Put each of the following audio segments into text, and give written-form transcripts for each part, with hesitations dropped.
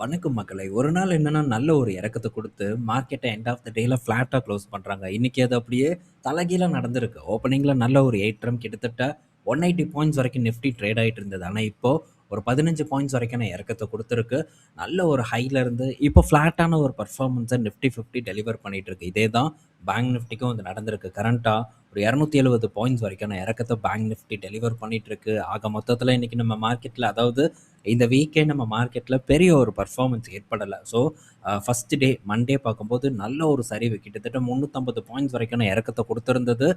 வணக்கம் மக்களே. ஒரு நாள் என்னன்னா, நல்ல ஒரு இறக்கத்த குடுத்து, மார்க்கெட்ட எண்ட் ஆஃப் த டேல ஃப்ளாட்டா க்ளோஸ் பண்றாங்க. இன்னைக்கு அது அப்படியே தலைகீழா நடந்திருக்கு. ஓப்பனிங்ல நல்ல ஒரு ஏற்றம் கிட்டத்தட்ட 180 பாயிண்ட்ஸ் வரைக்கும் நிஃப்டி ட்ரேட் ஆயிட்டு இருந்தது. ஆனா, இப்போ ஒரு 15 பாயிண்ட்ஸ் வரைக்கான இறக்கத்த குடுத்திருக்கு. நல்ல ஒரு ஹைல இருந்து இப்போ ஃப்ளாட்டான ஒரு பெர்ஃபார்மன்ஸ நிஃப்டி 50 டெலிவர் பண்ணிட்டு இருக்கு. இதே தான் பேங்க் நிஃப்டிக்கும் வந்து நடந்திருக்கு. கரண்ட்டா ஒரு 270 பாயிண்ட்ஸ் வரைக்கான இறக்கத்த பேங்க் நிஃப்டி டெலிவர் பண்ணிட்டு இருக்கு. ஆக மொத்தத்துல இன்னைக்கு நம்ம மார்க்கெட்ல அதாவது இந்த வீக்கே நம்ம மார்க்கெட்ல பெரிய ஒரு பெர்ஃபார்மன்ஸ் ஏற்படல. ஸோ ஃபர்ஸ்ட் டே மண்டே பார்க்கும்போது நல்ல ஒரு சரிவு கிட்டத்தட்ட 350 பாயிண்ட்ஸ் வரைக்கான இறக்கத்த குடுத்திருந்தது.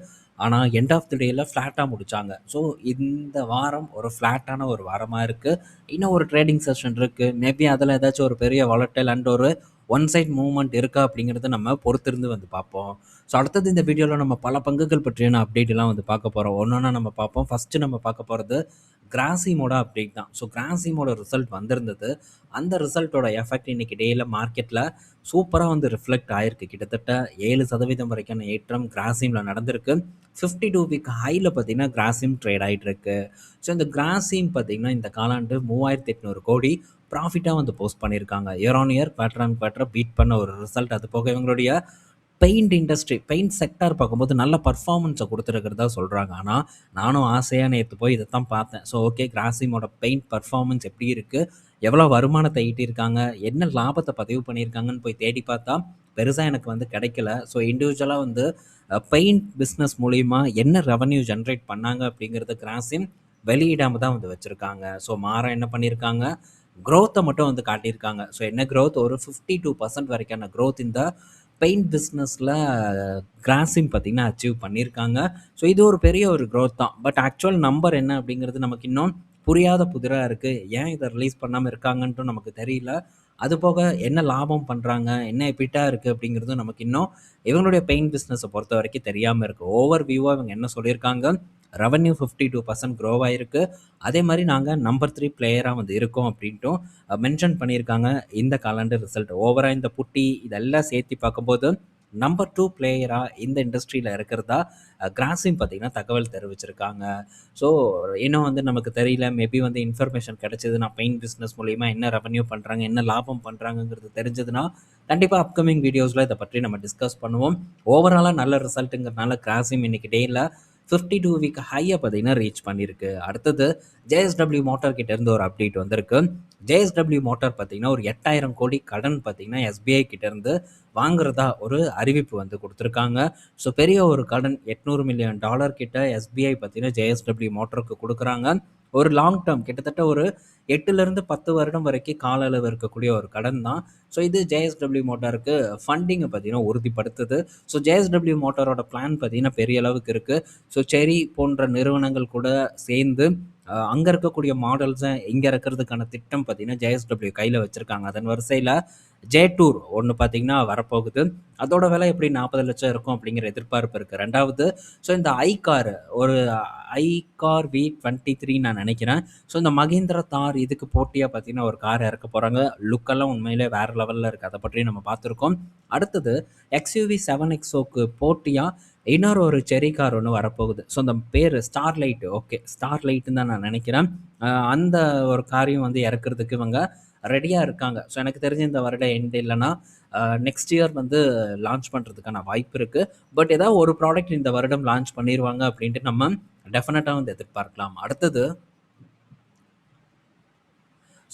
ஆனா எண்ட் ஆஃப் தி டேல ஃப்ளாட்டா முடிச்சாங்க. ஸோ இந்த வாரம் ஒரு ஃப்ளாட்டான ஒரு வாரமா இருக்கு. இன்னும் ஒரு ட்ரேடிங் செஷன் இருக்கு. மேபி அதுல ஏதாச்சும் ஒரு பெரிய வாலடைல் அண்ட் ஒரு ஒன் சைட் மூவ்மெண்ட் இருக்கா அப்படிங்கிறத நம்ம பொறுத்திருந்து வந்து பார்ப்போம். ஸோ அடுத்தது இந்த வீடியோவில் நம்ம பல பங்குகள் பற்றியான அப்டேட் எல்லாம் வந்து பார்க்க போகிறோம். ஒன்றொன்னா நம்ம பார்ப்போம். ஃபர்ஸ்ட் நம்ம பார்க்க போகிறது கிராசிமோட அப்டேட் தான். ஸோ கிராசிமோட ரிசல்ட் வந்திருந்தது. அந்த ரிசல்ட்டோட எஃபெக்ட் இன்னைக்கு டேயில் மார்க்கெட்டில் சூப்பராக வந்து ரிஃப்ளெக்ட் ஆயிருக்கு. கிட்டத்தட்ட 7% வரைக்கான ஏற்றம் கிராசிமில் நடந்திருக்கு. 52 வீக் ஹையில் பார்த்தீங்கன்னா கிராசிம் ட்ரேட் ஆகிட்டு இருக்கு. ஸோ இந்த கிராசிம் பார்த்தீங்கன்னா இந்த காலாண்டு 3800 கோடி ப்ராஃபிட்டாக வந்து போஸ்ட் பண்ணியிருக்காங்க. Year on year quarter on quarter beat பண்ண ஒரு ரிசல்ட். அது போக இவங்களுடைய பெயிண்ட் இண்டஸ்ட்ரி, பெயிண்ட் செக்டார் பார்க்கும்போது நல்ல பர்ஃபார்மன்ஸை கொடுத்துருக்கிறதா சொல்கிறாங்க. ஆனால் நானும் ஆசையாக நேற்று போய் இதை தான் பார்த்தேன். ஸோ ஓகே, கிராசிமோட பெயிண்ட் பர்ஃபார்மன்ஸ் எப்படி இருக்குது, எவ்வளோ வருமானத்தை ஈட்டியிருக்காங்க, என்ன லாபத்தை பதிவு பண்ணியிருக்காங்கன்னு போய் தேடி பார்த்தா பெருசாக எனக்கு வந்து கிடைக்கல. ஸோ இண்டிவிஜுவலாக வந்து பெயிண்ட் பிஸ்னஸ் மூலிமா என்ன ரெவன்யூ ஜென்ரேட் பண்ணாங்க அப்படிங்கிறத கிராசிம் வெளியிடாமல் தான் வந்து வச்சுருக்காங்க. ஸோ மாற என்ன பண்ணியிருக்காங்க, க்ரோத்தை மட்டும் வந்து காட்டியிருக்காங்க. ஸோ என்ன க்ரோத், ஒரு 52% வரைக்கான க்ரோத் இந்த பெயிண்ட் பிஸ்னஸில் கிராசிம் பார்த்திங்கன்னா அச்சீவ் பண்ணியிருக்காங்க. ஸோ இது ஒரு பெரிய ஒரு க்ரோத் தான். பட் ஆக்சுவல் நம்பர் என்ன அப்படிங்கிறது நமக்கு இன்னும் புரியாத புதிராக இருக்குது. ஏன் இதை ரிலீஸ் பண்ணாமல் இருக்காங்கன்ட்டும் நமக்கு தெரியல. அது போக என்ன லாபம் பண்ணுறாங்க, என்ன எபிட்டா இருக்குது அப்படிங்கிறதும் நமக்கு இன்னும் இவங்களுடைய பெயிண்ட் பிஸ்னஸை பொறுத்த வரைக்கும் தெரியாமல் இருக்குது. ஓவர் வியூவாக இவங்க என்ன சொல்லியிருக்காங்க, ரெவன்யூ 52% க்ரோவ் ஆகிருக்கு. அதே மாதிரி நாங்கள் நம்பர் 3 பிளேயராக வந்து இருக்கோம் அப்படின்ட்டும் மென்ஷன் பண்ணியிருக்காங்க. இந்த காலாண்டு ரிசல்ட் ஓவராக இந்த புட்டி இதெல்லாம் சேர்த்து பார்க்கும்போது நம்பர் 2 பிளேயராக இந்த இண்டஸ்ட்ரியில் இருக்கிறதா கிராசிம் பார்த்திங்கன்னா தகவல் தெரிவிச்சிருக்காங்க. ஸோ இன்னும் வந்து நமக்கு தெரியல. மேபி வந்து இன்ஃபர்மேஷன் கிடைச்சதுன்னா பெயிண்ட் பிஸ்னஸ் மூலிமா என்ன ரெவன்யூ பண்ணுறாங்க, என்ன லாபம் பண்ணுறாங்கங்கிறது தெரிஞ்சதுன்னா கண்டிப்பாக அப்கமிங் வீடியோஸில் இதை பற்றி நம்ம டிஸ்கஸ் பண்ணுவோம். ஓவராலாக நல்ல ரிசல்ட்டுங்கிறதுனால கிராசிம் இன்னைக்கு டேயில் 52 வீக் ஹையை பார்த்தீங்கன்னா ரீச் பண்ணியிருக்கு. அடுத்தது ஜேஎஸ்டபிள்யூ மோட்டார் கிட்ட இருந்து ஒரு அப்டேட் வந்திருக்கு. ஜேஎஸ்டபிள்யூ மோட்டார் பார்த்தீங்கன்னா ஒரு 8000 கோடி கடன் பார்த்தீங்கன்னா எஸ்பிஐ கிட்ட இருந்து வாங்குறதா ஒரு அறிவிப்பு வந்து கொடுத்துருக்காங்க. ஸோ பெரிய ஒரு கடன் $800 மில்லியன் கிட்ட எஸ்பிஐ பார்த்தீங்கன்னா ஜேஎஸ்டபிள்யூ மோட்டருக்கு கொடுக்குறாங்க. ஒரு லாங் டேர்ம் கிட்டத்தட்ட ஒரு 8லேருந்து 10 வருடம் வரைக்கும் கால அளவு இருக்கக்கூடிய ஒரு கடன் தான். ஸோ இது ஜேஎஸ்டபிள்யூ மோட்டாருக்கு ஃபண்டிங்கை பார்த்தீங்கன்னா உறுதிப்படுத்துது. ஸோ ஜேஎஸ்டபிள்யூ மோட்டாரோட பிளான் பார்த்தீங்கன்னா பெரிய அளவுக்கு இருக்குது. ஸோ செரி போன்ற நிறுவனங்கள் கூட சேர்ந்து அங்கே இருக்கக்கூடிய மாடல்ஸை இங்கே இருக்கிறதுக்கான திட்டம் பார்த்தீங்கன்னா ஜேஎஸ்டபிள்யூ கையில் வச்சுருக்காங்க. அதன் வரிசையில் ஜே டூர் ஒன்று பார்த்தீங்கன்னா வரப்போகுது. அதோட விலை எப்படி 40 லட்சம் இருக்கும் அப்படிங்கிற எதிர்பார்ப்பு இருக்குது. ரெண்டாவது, ஸோ இந்த ஐகார் ஒரு ஐகார் V23 நான் நினைக்கிறேன். ஸோ இந்த மகேந்திரா தார் இதுக்கு போட்டியாக பார்த்தீங்கன்னா ஒரு கார் இறக்க போகிறாங்க. லுக்கெல்லாம் உண்மையிலே வேறு லெவலில் இருக்குது. அதை பற்றி நம்ம பார்த்துருக்கோம். அடுத்தது XUV 7XOக்கு போட்டியாக இன்னொரு ஒரு செரி கார் ஒன்று வரப்போகுது. ஸோ அந்த பேர் ஸ்டார்லைட், ஓகே ஸ்டார்லைட்டுன்னு தான் நான் நினைக்கிறேன். அந்த ஒரு காரையும் வந்து இறக்குறதுக்கு இவங்க ரெடியாக இருக்காங்க. ஸோ எனக்கு தெரிஞ்ச இந்த வருடம் எண்ட் இல்லைன்னா நெக்ஸ்ட் இயர் வந்து லான்ச் பண்ணுறதுக்கான வாய்ப்பு இருக்குது. பட் ஏதாவது ஒரு ப்ராடக்ட் இந்த வருடம் லான்ச் பண்ணிடுவாங்க அப்படின்ட்டு நம்ம டெஃபினட்டாக வந்து எதிர்பார்க்கலாம். அடுத்தது,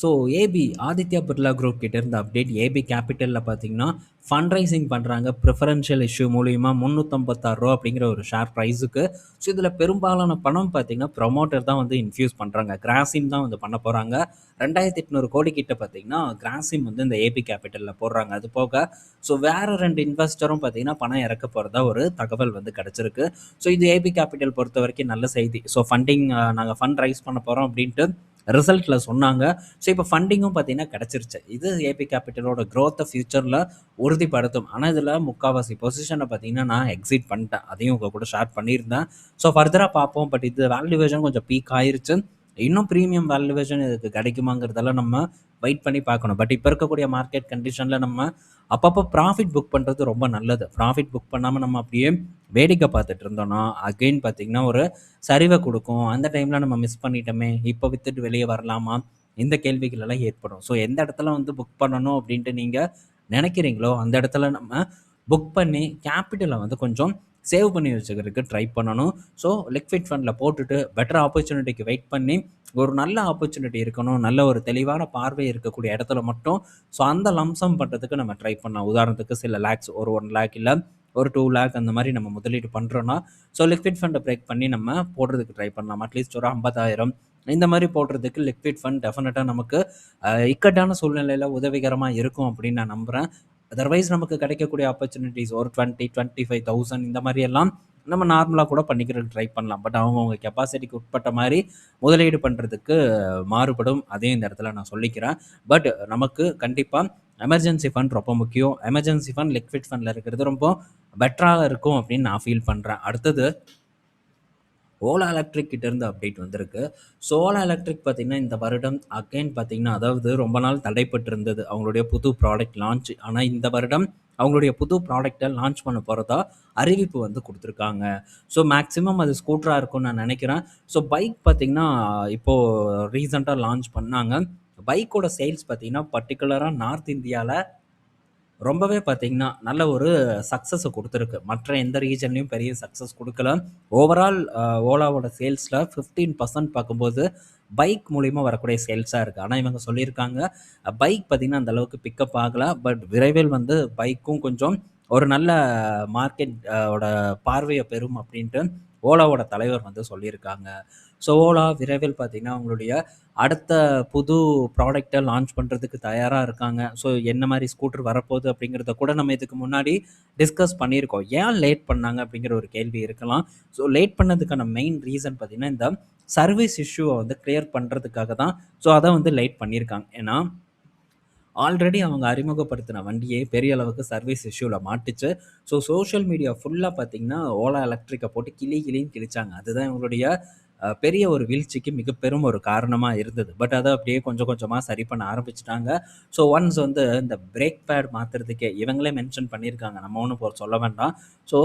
so AB Aditya Birla group கிட்ட இருந்த அப்டேட். ஏபி கேபிட்டலில் பார்த்தீங்கன்னா ஃபண்ட் ரைசிங் பண்ணுறாங்க. ப்ரிஃபரன்ஷியல் இஷ்யூ மூலிமா ரூ. 356 அப்படிங்கிற ஒரு ஷேர் ப்ரைஸுக்கு. ஸோ இதில் பெரும்பாலான பணம் பார்த்தீங்கன்னா ப்ரொமோட்டர் தான் வந்து இன்ஃப்யூஸ் பண்ணுறாங்க. கிராசிம் தான் வந்து பண்ண போகிறாங்க. 2800 கோடி கிட்ட பார்த்தீங்கன்னா கிராசிம் வந்து இந்த ஏபி கேபிட்டலில் போடுறாங்க. அது போக ஸோ வேறு 2 இன்வெஸ்டரும் பார்த்தீங்கன்னா பணம் இறக்க போகிறதா ஒரு தகவல் வந்து கிடச்சிருக்கு. ஸோ இது ஏபி கேபிட்டல் பொறுத்த வரைக்கும் நல்ல செய்தி. ஸோ ஃபண்டிங் நாங்கள் ஃபண்ட் ரைஸ் பண்ண போகிறோம் அப்படின்ட்டு ரிசல்ட்டில் சொன்னாங்க. ஸோ இப்போ ஃபண்டிங்கும் பார்த்தீங்கன்னா கிடச்சிருச்சு. இது ஏபி கேபிட்டலோட க்ரோத்தை ஃபியூச்சரில் உறுதிப்படுத்தும். ஆனால் இதில் முக்கால்வாசி பொசிஷனை பார்த்தீங்கன்னா நான் எக்ஸிட் பண்ணிட்டேன். அதையும் உங்கள் கூட ஷேர் பண்ணியிருந்தேன். ஸோ ஃபர்தராக பார்ப்போம். பட் இது வேல்யூவேஷன் கொஞ்சம் பீக் ஆயிருச்சு. இன்னும் ப்ரீமியம் வேல்யூவேஷன் இதுக்கு கிடைக்குமாங்கிறதெல்லாம் நம்ம வெயிட் பண்ணி பார்க்கணும். பட் இப்போ இருக்கக்கூடிய மார்க்கெட் கண்டிஷனில் நம்ம அப்பப்போ ப்ராஃபிட் புக் பண்ணுறது ரொம்ப நல்லது. ப்ராஃபிட் புக் பண்ணாமல் நம்ம அப்படியே வேடிக்கை பார்த்துட்டு இருந்தோம்னா அகெயின் பார்த்திங்கன்னா ஒரு சரிவை கொடுக்கும். அந்த டைமில் நம்ம மிஸ் பண்ணிட்டோமே, இப்போ விற்றுட்டு வெளியே வரலாமா, இந்த கேள்விகள் எல்லாம் ஏற்படும். ஸோ எந்த இடத்துல வந்து புக் பண்ணணும் அப்படின்ட்டு நீங்கள் நினைக்கிறீங்களோ அந்த இடத்துல நம்ம புக் பண்ணி கேபிட்டலை வந்து கொஞ்சம் சேவ் பண்ணி வச்சுக்கிறதுக்கு ட்ரை பண்ணணும். ஸோ லிக்விட் ஃபண்டில் போட்டுட்டு பெட்டர் ஆப்பர்ச்சுனிட்டிக்கு வெயிட் பண்ணி ஒரு நல்ல ஆப்பர்ச்சுனிட்டி இருக்கணும், நல்ல ஒரு தெளிவான பார்வை இருக்கக்கூடிய இடத்துல மட்டும் ஸோ அந்த லம்சம் பண்ணுறதுக்கு நம்ம ட்ரை பண்ணலாம். உதாரணத்துக்கு சில லேக்ஸ், ஒரு 1 லேக் இல்லை ஒரு 2 லேக் அந்த மாதிரி நம்ம முதலீடு பண்ணுறோன்னா ஸோ லிக்விட் ஃபண்டை பிரேக் பண்ணி நம்ம போடுறதுக்கு ட்ரை பண்ணலாம். அட்லீஸ்ட் ஒரு 50,000 இந்த மாதிரி போடுறதுக்கு லிக்விட் ஃபண்ட் டெஃபினட்டாக நமக்கு இக்கட்டான சூழ்நிலையில் உதவிகரமாக இருக்கும் அப்படின்னு நான் நம்புகிறேன். அதர்வைஸ் நமக்கு கிடைக்கக்கூடிய ஆப்பர்ச்சுனிட்டிஸ் ஒரு 20-25,000 இந்த மாதிரி எல்லாம் நம்ம நார்மலாக கூட பண்ணிக்கிறதுக்கு ட்ரை பண்ணலாம். பட் அவங்கவுங்க கெப்பாசிட்டிக்கு உட்பட்ட மாதிரி முதலீடு பண்ணுறதுக்கு மாறுபடும். அதையும் இந்த இடத்துல நான் சொல்லிக்கிறேன். பட் நமக்கு கண்டிப்பாக எமர்ஜென்சி ஃபண்ட் ரொம்ப முக்கியம். எமர்ஜென்சி ஃபண்ட் லிக்விட் ஃபண்டில் இருக்கிறது ரொம்ப பெட்டராக இருக்கும் அப்படின்னு நான் ஃபீல் பண்ணுறேன். அடுத்தது ஓலா எலக்ட்ரிக் கிட்டேருந்து அப்டேட் வந்திருக்கு. ஸோ ஓலா எலக்ட்ரிக் பார்த்திங்கன்னா இந்த வருடம் அகைன் பார்த்திங்கன்னா, அதாவது ரொம்ப நாள் தடைப்பட்டு இருந்தது அவங்களுடைய புது ப்ராடக்ட் லான்ச். ஆனால் இந்த வருடம் அவங்களுடைய புது ப்ராடக்டை லான்ச் பண்ண போகிறதா அறிவிப்பு வந்து கொடுத்துருக்காங்க. ஸோ மேக்ஸிமம் அது ஸ்கூட்டராக இருக்கும்னு நான் நினைக்கிறேன். ஸோ பைக் பார்த்திங்கன்னா இப்போது ரீசெண்டாக லான்ச் பண்ணாங்க. பைக்கோட சேல்ஸ் பார்த்திங்கன்னா பர்டிகுலராக நார்த் இந்தியாவில் ரொம்பவே பார்த்தீங்கன்னா, நல்ல ஒரு சக்ஸஸ குடுத்துருக்கு. மற்ற எந்த ரீஜன்லயும் பெரிய சக்ஸஸ் குடுக்கல. ஓவரால் ஓலாவோட சேல்ஸ்ல 15% பார்க்கும்போது, பைக் மூலியமா வரக்கூடிய சேல்ஸா இருக்கு. ஆனா இவங்க சொல்லியிருக்காங்க, பைக் பார்த்தீங்கன்னா, அந்த அளவுக்கு பிக்கப் ஆகல. பட் விரைவில் வந்து பைக்கும் கொஞ்சம் ஒரு நல்ல மார்க்கெட் ஓட பார்வைய பெறும் அப்படின்ட்டு ஓலாவோட தலைவர் வந்து சொல்லியிருக்காங்க. ஸோ ஓலா விரைவில் பார்த்தீங்கன்னா, அவங்களுடைய அடுத்த புது ப்ராடக்ட்டை லான்ச் பண்ணுறதுக்கு தயாராக இருக்காங்க. ஸோ என்ன மாதிரி ஸ்கூட்டர் வரப்போகுது அப்படிங்கிறத கூட நம்ம இதுக்கு முன்னாடி டிஸ்கஸ் பண்ணியிருக்கோம். ஏன் லேட் பண்ணாங்க அப்படிங்கிற ஒரு கேள்வி இருக்கலாம். ஸோ லேட் பண்ணதுக்கான மெயின் ரீசன் பார்த்தீங்கன்னா, இந்த சர்வீஸ் இஷ்யூவை வந்து கிளியர் பண்ணுறதுக்காக தான். ஸோ அதை வந்து லேட் பண்ணியிருக்காங்க. ஏன்னா ஆல்ரெடி அவங்க அறிமுகப்படுத்தின வண்டியே பெரிய அளவுக்கு சர்வீஸ் இஷ்யூவில் மாட்டுச்சு. ஸோ சோஷியல் மீடியா ஃபுல்லாக பார்த்தீங்கன்னா, ஓலா எலக்ட்ரிக்கை போட்டு கிளின்னு கிழிச்சாங்க. அதுதான் இவங்களுடைய பெரிய ஒரு வீழ்ச்சிக்கு மிக பெரும் ஒரு காரணமாக இருந்தது. பட் அதை அப்படியே கொஞ்சம் கொஞ்சமாக சரி பண்ண ஆரம்பிச்சுட்டாங்க. ஸோ ஒன்ஸ் வந்து இந்த பிரேக் பேட் மாற்றுறதுக்கே இவங்களே மென்ஷன் பண்ணியிருக்காங்க. நம்ம ஒன்றும் சொல்ல வேண்டாம். ஸோ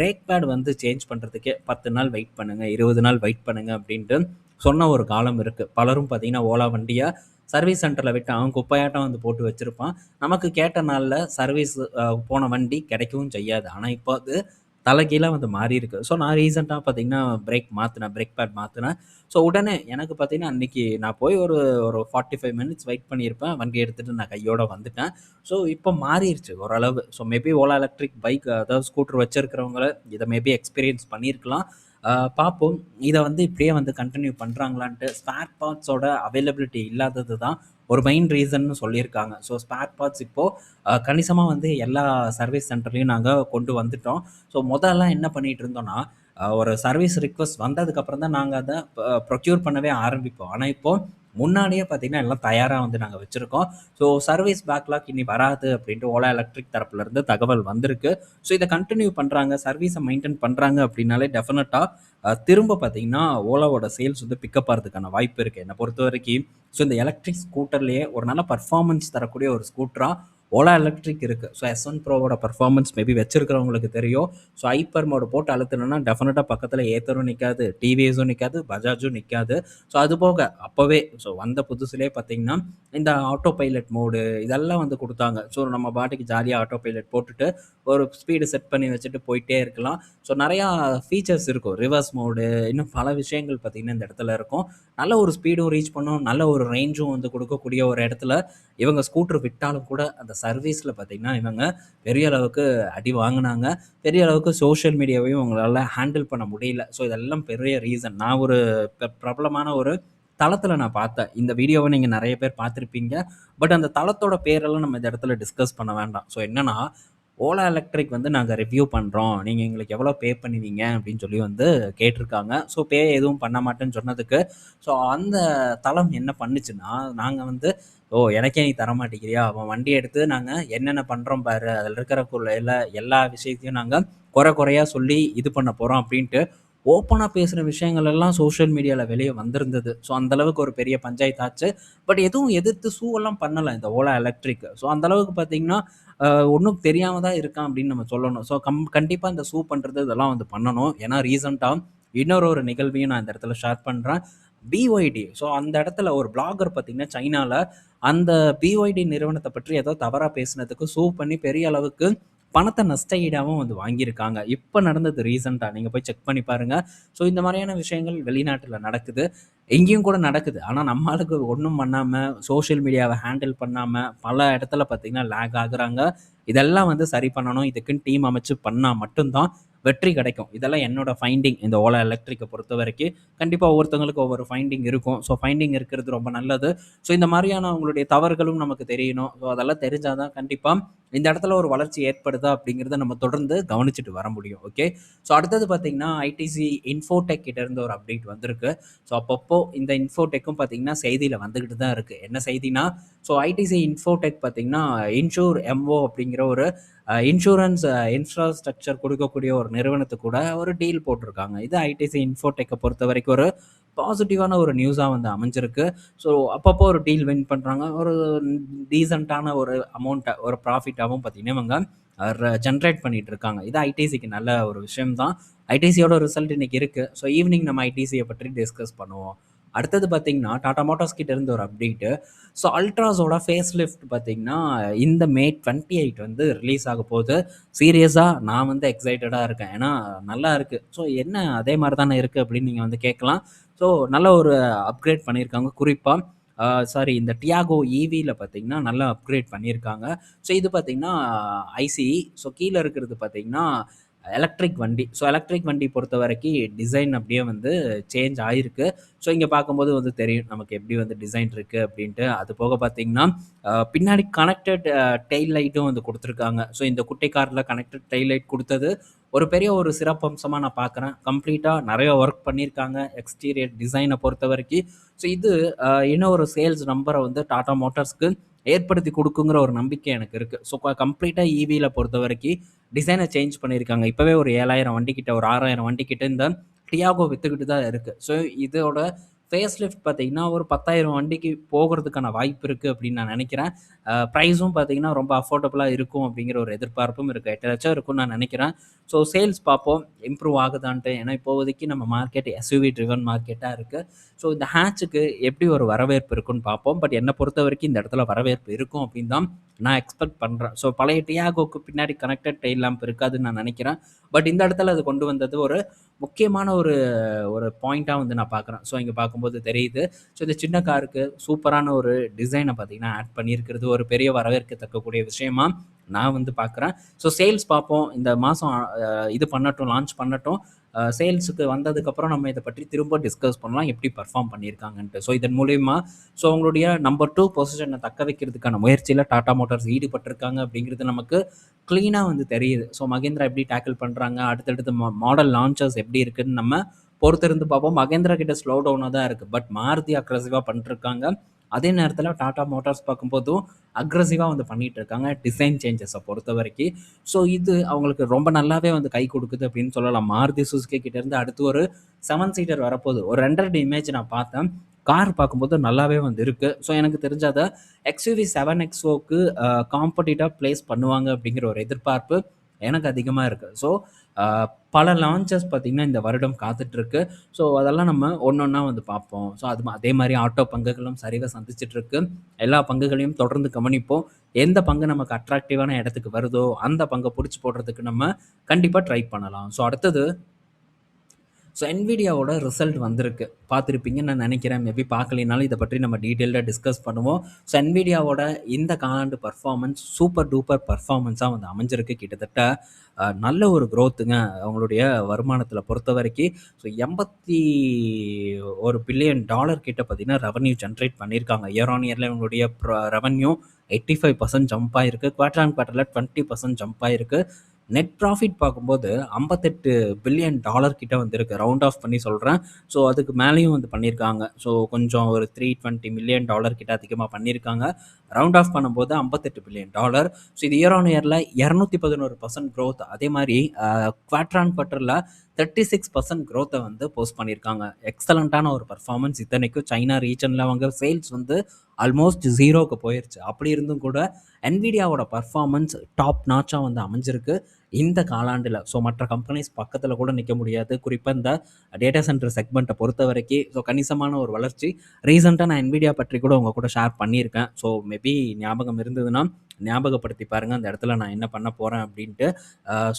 பிரேக் பேட் வந்து சேஞ்ச் பண்ணுறதுக்கே 10 நாள் வெயிட் பண்ணுங்கள், 20 நாள் வெயிட் பண்ணுங்கள் அப்படின்ட்டு சொன்ன ஒரு காலம் இருக்குது. பலரும் பார்த்தீங்கன்னா ஓலா வண்டியை சர்வீஸ் சென்டரில் விட்டு அவன் குப்பையாட்டம் வந்து போட்டு வச்சுருப்பான். நமக்கு கேட்ட நாளில் சர்வீஸ் போன வண்டி கிடைக்கவும் செய்யாது. ஆனால் இப்போ அது தலைகீழாக வந்து மாறி இருக்கு. ஸோ நான் ரீசெண்டாக பார்த்தீங்கன்னா பிரேக் பேட் மாற்றினேன். ஸோ உடனே எனக்கு பார்த்தீங்கன்னா அன்றைக்கி நான் போய் ஒரு ஒரு 45 மினிட்ஸ் வெயிட் பண்ணியிருப்பேன். வண்டி எடுத்துகிட்டு நான் கையோடு வந்துட்டேன். ஸோ இப்போ மாறிடுச்சு ஓரளவு. So maybe Ola electric bike அதாவது ஸ்கூட்டர் வச்சுருக்கிறவங்கள இதை மேபி எக்ஸ்பீரியன்ஸ் பண்ணியிருக்கலாம். பார்ப்போம். இதை வந்து இப்படியே வந்து கண்டினியூ பண்ணுறாங்களான்ட்டு. ஸ்பேர் பார்ட்ஸோட அவைலபிலிட்டி இல்லாதது தான் ஒரு மெயின் ரீசன்னு சொல்லியிருக்காங்க. ஸோ ஸ்பேர் பார்ட்ஸ் இப்போது கணிசமாக வந்து எல்லா சர்வீஸ் சென்டர்லேயும் நாங்கள் கொண்டு வந்துட்டோம். ஸோ முதல்லாம் என்ன பண்ணிகிட்டு இருந்தோம்னா, ஒரு சர்வீஸ் ரிக்வெஸ்ட் வந்ததுக்கப்புறம் தான் நாங்கள் அதை ப்ரொக்யூர் பண்ணவே ஆரம்பிப்போம். ஆனால் இப்போது முன்னாடியே பார்த்தீங்கன்னா எல்லாம் தயாராக வந்து நாங்கள் வச்சுருக்கோம். ஸோ சர்வீஸ் பேக்லாக் இனி வராது அப்படின்ட்டு ஓலா எலக்ட்ரிக் தரப்புலேருந்து தகவல் வந்திருக்கு. ஸோ இதை கண்டினியூ பண்ணுறாங்க, சர்வீஸை மெயின்டைன் பண்ணுறாங்க அப்படின்னாலே டெஃபினட்டாக திரும்ப பார்த்தீங்கன்னா ஓலாவோட சேல்ஸ் வந்து பிக்கப் ஆகிறதுக்கான வாய்ப்பு இருக்குது என்னை பொறுத்த வரைக்கும். ஸோ இந்த எலக்ட்ரிக் ஸ்கூட்டர்லேயே ஒரு நல்ல பர்ஃபார்மன்ஸ் தரக்கூடிய ஒரு ஸ்கூட்டராக ஓலா எலக்ட்ரிக் இருக்குது. ஸோ S1 ப்ரோவோட பர்ஃபார்மன்ஸ் மேபி வச்சிருக்கிறவங்களுக்கு தெரியும். ஸோ ஹைப்பர் மோடு போட்டு அழுத்தணும்னா டெஃபினட்டாக பக்கத்தில் ஏத்தரும் நிற்காது, டிவிஎஸும் நிற்காது, பஜாஜும் நிற்காது. ஸோ அது போக அப்போவே ஸோ வந்த புதுசுலேயே பார்த்தீங்கன்னா இந்த ஆட்டோ பைலட் மோடு இதெல்லாம் வந்து கொடுத்தாங்க. ஸோ நம்ம பாட்டுக்கு ஜாலியாக ஆட்டோ பைலட் போட்டுட்டு ஒரு ஸ்பீடு செட் பண்ணி வச்சுட்டு போயிட்டே இருக்கலாம். ஸோ நிறையா ஃபீச்சர்ஸ் இருக்கும். ரிவர்ஸ் மோடு இன்னும் பல விஷயங்கள் பார்த்திங்கன்னா இந்த இடத்துல இருக்கும். நல்ல ஒரு ஸ்பீடும் ரீச் பண்ணும், நல்ல ஒரு ரேஞ்சும் வந்து கொடுக்கக்கூடிய ஒரு இடத்துல இவங்க ஸ்கூட்டர் விட்டாலும் கூட அந்த சர்வீஸில் பார்த்திங்கன்னா இவங்க பெரிய அளவுக்கு அடி வாங்கினாங்க. பெரிய அளவுக்கு சோஷியல் மீடியாவையும் அவங்களால ஹேண்டில் பண்ண முடியல. ஸோ இதெல்லாம் பெரிய ரீசன். நான் ஒரு பிரபலமான ஒரு தளத்தில் நான் பார்த்தேன். இந்த வீடியோவை நீங்கள் நிறைய பேர் பார்த்துருப்பீங்க. பட் அந்த தளத்தோட பேரெல்லாம் நம்ம இந்த இடத்துல டிஸ்கஸ் பண்ண வேண்டாம். ஸோ என்னென்னா, ஓலா எலக்ட்ரிக் வந்து நாங்கள் ரிவ்யூ பண்ணுறோம், நீங்கள் எங்களுக்கு எவ்வளோ பே பண்ணுவீங்க அப்படின்னு சொல்லி வந்து கேட்டிருக்காங்க. ஸோ பே எதுவும் பண்ண மாட்டேன்னு சொன்னதுக்கு ஸோ அந்த தளம் என்ன பண்ணுச்சுன்னா, நாங்கள் வந்து எனக்கே நீ தரமாட்டேங்கிறியா, அவன் வண்டி எடுத்து நாங்கள் என்னென்ன பண்ணுறோம் பாரு, அதில் இருக்கிற எல்லா விஷயத்தையும் நாங்கள் குறையாக சொல்லி இது பண்ண போகிறோம் அப்படின்ட்டு ஓப்பனாக பேசுகிற விஷயங்கள் எல்லாம் சோஷியல் மீடியாவில் வெளியே வந்திருந்தது. ஸோ அந்தளவுக்கு ஒரு பெரிய பஞ்சாயத்து ஆச்சு. பட் எதுவும் எதிர்த்து சூவெல்லாம் பண்ணலை இந்த ஓலா எலக்ட்ரிக். ஸோ அந்தளவுக்கு பார்த்தீங்கன்னா ஒன்றும் தெரியாமல் தான் இருக்கான் அப்படின்னு நம்ம சொல்லணும். ஸோ கண்டிப்பாக இந்த சூ பண்ணுறது இதெல்லாம் வந்து பண்ணணும். ஏன்னா ரீசெண்டாக இன்னொரு நிகழ்வையும் நான் இந்த இடத்துல ஷேர் பண்ணுறேன். பிஒய்டி. ஸோ அந்த இடத்துல ஒரு பிளாகர் பார்த்தீங்கன்னா, சைனால அந்த பிஒய்டி நிறுவனத்த பற்றி ஏதோ தவறா பேசினதுக்கு சூ பண்ணி பெரிய அளவுக்கு பணத்த நஷ்ட ஈடாவும் வந்து வாங்கியிருக்காங்க. இப்ப நடந்தது ரீசென்ட்டா. நீங்க போய் செக் பண்ணி பாருங்க. ஸோ இந்த மாரியான விஷயங்கள் வெளிநாட்டுல நடக்குது. இங்கேயும் கூட நடக்குது. ஆனா நம்ம ஆளுங்க ஒண்ணும் பண்ணாம, சோசியல் மீடியாவ ஹேண்டில் பண்ணாம, பல இடத்துல பார்த்தீங்கன்னா லேக் ஆகுறாங்க. இதெல்லாம் வந்து சரி பண்ணணும். இதுக்குன்னு டீம் அமைச்சு பண்ணா மட்டும் தான் வெற்றி கிடைக்கும். இதெல்லாம் என்னோட ஃபைண்டிங். இந்த ஓலா எலக்ட்ரிக்க பொறுத்தவரைக்கும். கண்டிப்பா ஒவ்வொருத்தவங்களுக்கும் ஒவ்வொரு ஃபைண்டிங் இருக்கும். ஸோ ஃபைண்டிங் இருக்கிறது ரொம்ப நல்லது. ஸோ இந்த மாரியான உங்களுடைய தவறுகளும் நமக்கு தெரியணும். ஸோ அதெல்லாம் தெரிஞ்சா தான் கண்டிப்பா இந்த இடத்துல ஒரு வளர்ச்சி ஏற்படுதா அப்படிங்கிறத நம்ம தொடர்ந்து கவனிச்சுட்டு வர முடியும். ஓகே. ஸோ அடுத்தது பார்த்தீங்கன்னா, ஐடிசி இன்ஃபோடெக் கிட்ட இருந்து ஒரு அப்டேட் வந்திருக்கு. ஸோ அப்பப்போ இந்த இன்ஃபோடெக்கும் பார்த்தீங்கன்னா, செய்தியில வந்துகிட்டு தான் இருக்கு. என்ன செய்தினா, ஸோ ஐடிசி இன்ஃபோடெக் பார்த்தீங்கன்னா, இன்ஷூர் எம்ஓ அப்படிங்கிற ஒரு இன்சூரன்ஸ் இன்ஃப்ராஸ்ட்ரக்சர் கொடுக்கக்கூடிய ஒரு நிறுவனத்துக்கு கூட ஒரு டீல் போட்டிருக்காங்க. இது ஐடிசி இன்ஃபோடெக்கை பொறுத்தவரைக்கும் ஒரு பாசிட்டிவான ஒரு நியூஸா வந்து அமைஞ்சிருக்கு. ஸோ அப்பப்போ ஒரு டீல் வின் பண்றாங்க. ஒரு டீசென்ட்டான ஒரு அமௌண்ட்ட ஒரு ப்ராஃபிட்டாவும் பார்த்தீங்கன்னா, இவங்க ஜெனரேட் பண்ணிட்டு இருக்காங்க. இது ஐடிசிக்கு நல்ல ஒரு விஷயம் தான். ஐடிசியோட ரிசல்ட் இன்னைக்கு இருக்கு. ஸோ ஈவினிங் நம்ம ஐடிசியை பற்றி டிஸ்கஸ் பண்ணுவோம். அடுத்தது பார்த்தீங்கன்னா, டாடா மோட்டார்ஸ் கிட்ட இருந்து ஒரு அப்டேட்டு. ஸோ அல்ட்ராஸோட ஃபேஸ் லிஃப்ட் பார்த்தீங்கன்னா, இந்த மே 28 வந்து ரிலீஸ் ஆக போகுது. சீரியஸா நான் வந்து எக்ஸைட்டடா இருக்கேன். ஏன்னா நல்லா இருக்கு. ஸோ என்ன அதே மாரி தானே இருக்கு அப்படின்னு நீங்க வந்து கேட்கலாம். ஸோ நல்ல ஒரு அப்கிரேட் பண்ணியிருக்காங்க. குறிப்பா சாரி இந்த டியாகோ ஈவில பார்த்தீங்கன்னா, நல்லா அப்கிரேட் பண்ணியிருக்காங்க. ஸோ இது பார்த்தீங்கன்னா ஐசிஇ. ஸோ கீழ இருக்கிறது பார்த்தீங்கன்னா, எலக்ட்ரிக் வண்டி. ஸோ எலக்ட்ரிக் வண்டி பொறுத்தவரைக்கி டிசைன் அப்படியே வந்து சேஞ்ச் ஆயிருக்கு. ஸோ இங்க பார்க்கும்போது வந்து தெரியும் நமக்கு எப்படி வந்து டிசைன் இருக்கு அப்படின்ட்டு. அது போக பார்த்தீங்கன்னா, பின்னாடி கனெக்டட் டெயில் லைட்டும் வந்து குடுத்துருக்காங்க. ஸோ இந்த குட்டி கார்ல கனெக்டட் டெயில் லைட் குடுத்தது ஒரு பெரிய ஒரு சிறப்பம்சமா நான் பார்க்குறேன். கம்ப்ளீட்டா நெறைய ஒர்க் பண்ணியிருக்காங்க. எக்ஸ்டீரியர் டிசைன பொறுத்தவரைக்கி. ஸோ இது இன்னும் ஒரு சேல்ஸ் நம்பர வந்து டாடா மோட்டார்ஸ்க்கு ஏற்படுத்தி குடுக்குங்கிற ஒரு நம்பிக்கை எனக்கு இருக்கு. ஸோ கம்ப்ளீட்டா ஈவில பொறுத்தவரைக்கி டிசைன சேஞ்ச் பண்ணியிருக்காங்க. இப்பவே ஒரு 7,000 வண்டி கிட்ட, ஒரு 6,000 வண்டி கிட்ட இந்த டியாகோ வித்துக்கிட்டு தான் இருக்கு. ஸோ இதோட ஃபேஸ் லிஃப்ட் பார்த்தீங்கன்னா, ஒரு 10,000 வண்டிக்கு போகுறதுக்கான வாய்ப்பு இருக்கு அப்படின்னு நான் நெனைக்கிறேன். பிரைஸும் பார்த்தீங்கன்னா, ரொம்ப அஃபோர்டபுளா இருக்கும் அப்படிங்கிற ஒரு எதிர்பார்ப்பும் இருக்கு. 8,00,000 இருக்கும்னு நான் நெனைக்கிறேன். ஸோ சேல்ஸ் பார்ப்போம். இம்ப்ரூவ் ஆகுதான்ட்டு. ஏன்னா இப்போதைக்கு நம்ம மார்க்கெட் எஸ்யூவி ட்ரிவன் மார்க்கெட்டா இருக்கு. ஸோ இந்த ஹேட்ச்க்கு எப்படி ஒரு வரவேற்பு இருக்குன்னு பார்ப்போம். பட் என்ன பொறுத்தவரைக்கும் இந்த இடத்துல வரவேற்பு இருக்கும் அப்படின்னு தான் நான் எக்ஸ்பெக்ட் பண்றேன். ஸோ பழைய டியாகோக்கு பின்னாடி கனெக்டட் டெயில் லேம்ப் இருக்காதுன்னு நான் நெனைக்கிறேன். பட் இந்த இடத்துல அது கொண்டு வந்தது ஒரு முக்கியமான ஒரு ஒரு பாயிண்ட்டா வந்து நான் பார்க்குறேன். ஸோ இங்க பார்க்கும்போது தெரியுது. ஸோ இந்த சின்ன காருக்கு சூப்பரான ஒரு டிசைன பார்த்தீங்கன்னா, ஆட் பண்ணியிருக்கிறது ஒரு பெரிய வரவேற்கத்தக்கக்கூடிய விஷயமா நான் வந்து பார்க்குறேன். ஸோ சேல்ஸ் பார்ப்போம். இந்த மாசம் இது பண்ணட்டும், லான்ச் பண்ணட்டும். சேல்ஸுக்கு வந்ததுக்கப்புறம் நம்ம இத பற்றி திரும்ப டிஸ்கஸ் பண்ணலாம். எப்படி பெர்ஃபார்ம் பண்ணியிருக்காங்கன்ட்டு. ஸோ இதன் மூலியமா ஸோ அவங்களுடைய நம்பர் 2 பொசிஷன தக்க வைக்கிறதுக்கான முயற்சியில டாடா மோட்டார்ஸ் ஈடுபட்டிருக்காங்க அப்படிங்கிறது நமக்கு கிளீனா வந்து தெரியுது. ஸோ மகேந்திரா எப்படி டேக்கிள் பண்றாங்க, அடுத்தடுத்து மாடல் லான்ச்சஸ் எப்படி இருக்குன்னு நம்ம பொறுத்திருந்து பார்ப்போம். மகேந்திரா கிட்ட ஸ்லோ டவுனா தான் இருக்கு. பட் மாருதி அக்ரெசிவா பண்ணிட்டுருக்காங்க. அதே நேரத்தில டாடா மோட்டார்ஸ் பார்க்கும்போதும் அக்ரெசிவா வந்து பண்ணிட்டு இருக்காங்க. டிசைன் சேஞ்சஸ பொறுத்தவரைக்கி. ஸோ இது அவங்களுக்கு ரொம்ப நல்லாவே வந்து கை குடுக்குது அப்படின்னு சொல்லலாம். மாருதி சுசுகி கிட்ட இருந்து அடுத்து ஒரு 7 சீட்டர் வரப்போது. ஒரு 2 இமேஜ் நான் பார்த்தேன். கார் பார்க்கும்போது நல்லாவே வந்து இருக்கு. ஸோ எனக்கு தெரிஞ்சு அத எக்ஸ்யூவி 7XOக்கு காம்படிட்டா பிளேஸ் பண்ணுவாங்க அப்படிங்கிற ஒரு எதிர்பார்ப்பு எனக்கு அதிகமா இருக்கு. ஸோ அ பல லான்ச்சஸ் பார்த்தீங்கன்னா, இந்த வருடம் காத்துட்ருக்கு. ஸோ அதெல்லாம் நம்ம ஒண்ணொண்ணா வந்து பார்ப்போம். ஸோ அதே மாரி ஆட்டோ பங்குகளும் சரிவ சந்திச்சுட்டு இருக்கு. எல்லா பங்குகளையும் தொடர்ந்து கவனிப்போம். எந்த பங்கு நமக்கு அட்ராக்டிவான இடத்துக்கு வருதோ, அந்த பங்க புடிச்சு போடுறதுக்கு நம்ம கண்டிப்பா ட்ரை பண்ணலாம். ஸோ அடுத்தது ஸோ NVIDIAவோட ரிசல்ட் வந்திருக்கு. பார்த்துருப்பீங்கன்னு நான் நினைக்கிறேன். மேபி பார்க்கலைனாலும் இத பற்றி நம்ம டீட்டெயில்டா டிஸ்கஸ் பண்ணுவோம். ஸோ NVIDIAவோட இந்த காலாண்டு பெர்ஃபார்மன்ஸ் சூப்பர் டூப்பர் பெர்ஃபார்மன்ஸா வந்து அமைஞ்சிருக்கு. கிட்டத்தட்ட நல்ல ஒரு குரோத்துங்க. அவங்களுடைய வருமானத்தில பொறுத்தவரைக்கி. ஸோ $81 பில்லியன் கிட்ட பார்த்தீங்கன்னா, ரெவென்யூ ஜெனரேட் பண்ணியிருக்காங்க. இயர் ஆன் இயர்ல இவங்களுடைய ரெவென்யூ 85% ஜம்ப் ஆயிருக்கு. குவார்டர் ஆன் குவார்டர்ல 20% ஜம்ப் ஆயிருக்கு. நெட் ப்ராஃபிட் பார்க்கும்போது $58 பில்லியன் கிட்ட வந்திருக்கு. ரவுண்ட் ஆஃப் பண்ணி சொல்றேன். ஸோ அதுக்கு மேலேயும் வந்து பண்ணியிருக்காங்க. ஸோ கொஞ்சம் ஒரு $320 மில்லியன் கிட்ட அதிகமா பண்ணியிருக்காங்க. ரவுண்ட் ஆஃப் பண்ணும்போது $58 பில்லியன். ஸோ இது இயர் ஆன் இயர்ல 211% குரோத். அதே மாரி குவார்டர் ஆன் குவார்டர்ல 36% குரோத்த வந்து போஸ்ட் பண்ணியிருக்காங்க. எக்ஸலன்ட்டான ஒரு பெர்ஃபார்மன்ஸ். இத்தனைக்கும் சைனா ரீஜன்ல அவங்க சேல்ஸ் வந்து ஆல்மோஸ்ட் ஜீரோக்கு போயிருச்சு. அப்படி இருந்தும் கூட NVIDIAவோட பர்ஃபார்மன்ஸ் டாப் நாட்சா வந்து அமைஞ்சிருக்கு இந்த காலாண்டுல. ஸோ மற்ற கம்பெனிஸ் பக்கத்துல கூட நிக்க முடியாது. குறிப்பா இந்த டேட்டா சென்டர் செக்மெண்ட்ட பொறுத்தவரைக்கும் ஸோ கணிசமான ஒரு வளர்ச்சி. ரீசென்ட்டா நான் NVIDIA பற்றி கூட உங்க கூட ஷேர் பண்ணியிருக்கேன். ஸோ மேபி ஞாபகம் இருந்ததுன்னா ஞாபகப்படுத்தி பாருங்க. அந்த இடத்துல நான் என்ன பண்ண போறேன் அப்படின்ட்டு.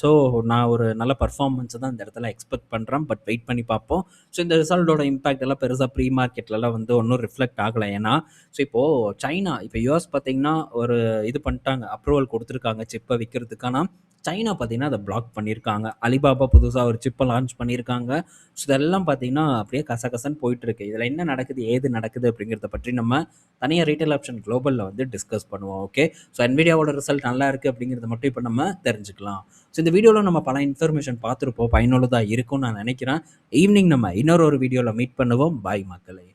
ஸோ நான் ஒரு நல்ல பர்ஃபார்மன்ஸை தான் இந்த இடத்துல எக்ஸ்பெக்ட் பண்றேன். பட் வெயிட் பண்ணி பார்ப்போம். ஸோ இந்த ரிசல்ட்டோட இம்பாக்ட் எல்லாம் பெருசா ப்ரீ மார்க்கெட்லலாம் வந்து ஒன்றும் ரிஃப்ளெக்ட் ஆகல. ஏன்னா ஸோ இப்போ சைனா இப்போ யுஎஸ் பார்த்தீங்கன்னா ஒரு இது பண்ணிட்டாங்க, அப்ரூவல் கொடுத்துருக்காங்க சிப்பை விற்கிறதுக்கு. ஆனா சைனா பார்த்தீங்கன்னா அதை பிளாக் பண்ணியிருக்காங்க. அலிபாபா புதுசாக ஒரு சிப்பை லான்ச் பண்ணியிருக்காங்க. ஸோ இதெல்லாம் பார்த்தீங்கன்னா அப்படியே கசகசன்னு போயிட்டு இருக்கு. இதில் என்ன நடக்குது ஏது நடக்குது அப்படிங்கிறத பற்றி நம்ம தனியாக ரீட்டைல் ஆப்ஷன் குளோபலில் வந்து டிஸ்கஸ் பண்ணுவோம். ஓகே, ஸோ NVIDIAவோட ரிசல்ட் நல்லா இருக்குது அப்படிங்கிறத மட்டும் இப்போ நம்ம தெரிஞ்சுக்கலாம். ஸோ இந்த வீடியோவில் நம்ம பல இன்ஃபர்மேஷன் பார்த்துருப்போம், பயனுள்ளதாக இருக்கும்னு நான் நினைக்கிறேன். ஈவினிங் நம்ம இன்னொரு வீடியோவில் மீட் பண்ணுவோம். பாய் மக்களே.